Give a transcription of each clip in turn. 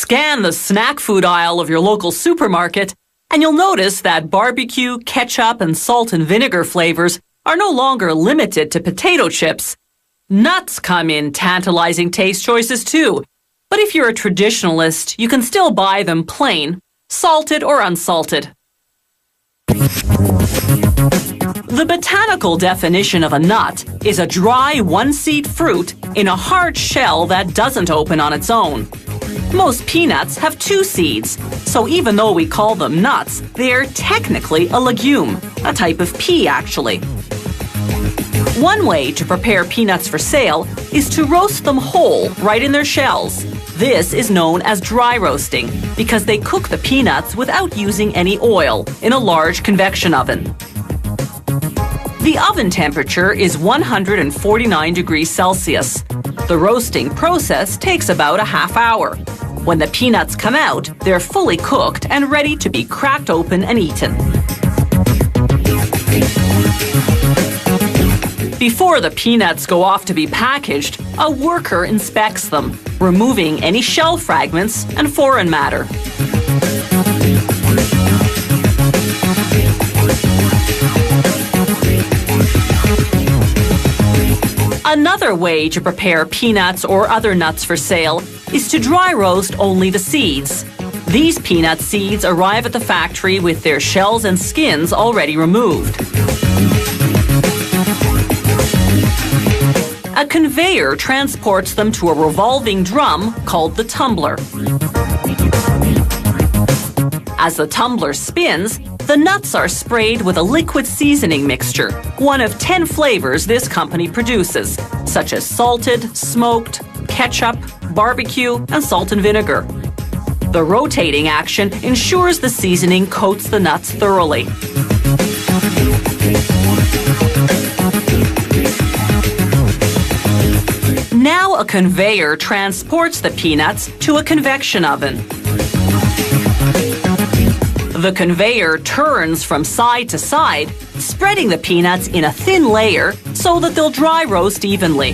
Scan the snack food aisle of your local supermarket, and you'll notice that barbecue, ketchup, and salt and vinegar flavors are no longer limited to potato chips. Nuts come in tantalizing taste choices too, but if you're a traditionalist, you can still buy them plain, salted or unsalted. The botanical definition of a nut is a dry one-seed fruit in a hard shell that doesn't open on its own. Most peanuts have 2 seeds, so even though we call them nuts, they're technically a legume, a type of pea actually. One way to prepare peanuts for sale is to roast them whole right in their shells. This is known as dry roasting because they cook the peanuts without using any oil in a large convection oven. The oven temperature is 149 degrees Celsius. The roasting process takes about a half hour. When the peanuts come out, they're fully cooked and ready to be cracked open and eaten. Before the peanuts go off to be packaged, a worker inspects them, removing any shell fragments and foreign matter. Another way to prepare peanuts or other nuts for sale is to dry roast only the seeds. These peanut seeds arrive at the factory with their shells and skins already removed. A conveyor transports them to a revolving drum called the tumbler. As the tumbler spins, the nuts are sprayed with a liquid seasoning mixture, one of 10 flavors this company produces, such as salted, smoked, ketchup, barbecue, and salt and vinegar. The rotating action ensures the seasoning coats the nuts thoroughly. Now a conveyor transports the peanuts to a convection oven. The conveyor turns from side to side, spreading the peanuts in a thin layer so that they'll dry roast evenly.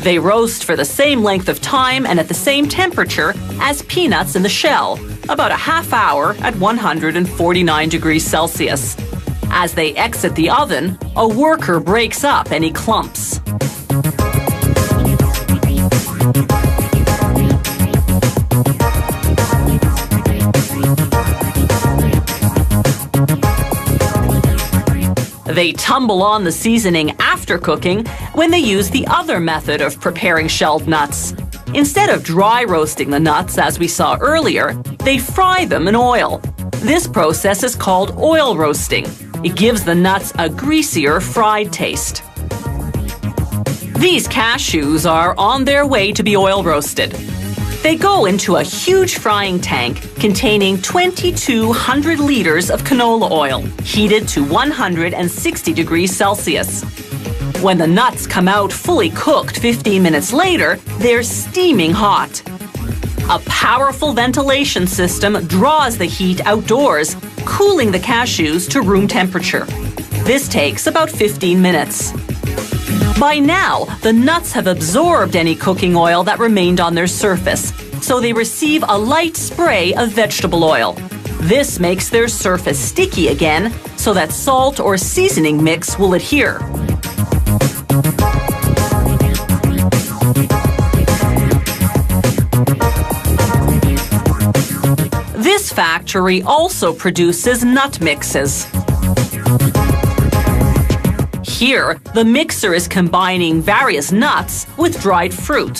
They roast for the same length of time and at the same temperature as peanuts in the shell, about a half hour at 149 degrees Celsius. As they exit the oven, a worker breaks up any clumps. They tumble on the seasoning after cooking when they use the other method of preparing shelled nuts. Instead of dry roasting the nuts as we saw earlier, they fry them in oil. This process is called oil roasting. It gives the nuts a greasier fried taste. These cashews are on their way to be oil roasted. They go into a huge frying tank containing 2,200 liters of canola oil, heated to 160 degrees Celsius. When the nuts come out fully cooked 15 minutes later, they're steaming hot. A powerful ventilation system draws the heat outdoors, cooling the cashews to room temperature. This takes about 15 minutes. By now, the nuts have absorbed any cooking oil that remained on their surface, so they receive a light spray of vegetable oil. This makes their surface sticky again, so that salt or seasoning mix will adhere. This factory also produces nut mixes. Here, the mixer is combining various nuts with dried fruit.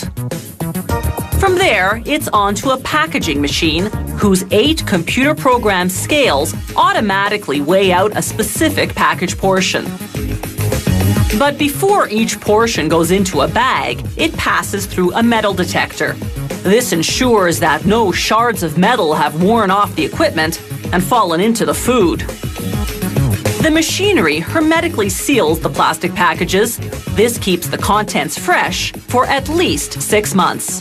From there, it's onto a packaging machine whose 8 computer-programmed scales automatically weigh out a specific package portion. But before each portion goes into a bag, it passes through a metal detector. This ensures that no shards of metal have worn off the equipment and fallen into the food. The machinery hermetically seals the plastic packages. This keeps the contents fresh for at least 6 months.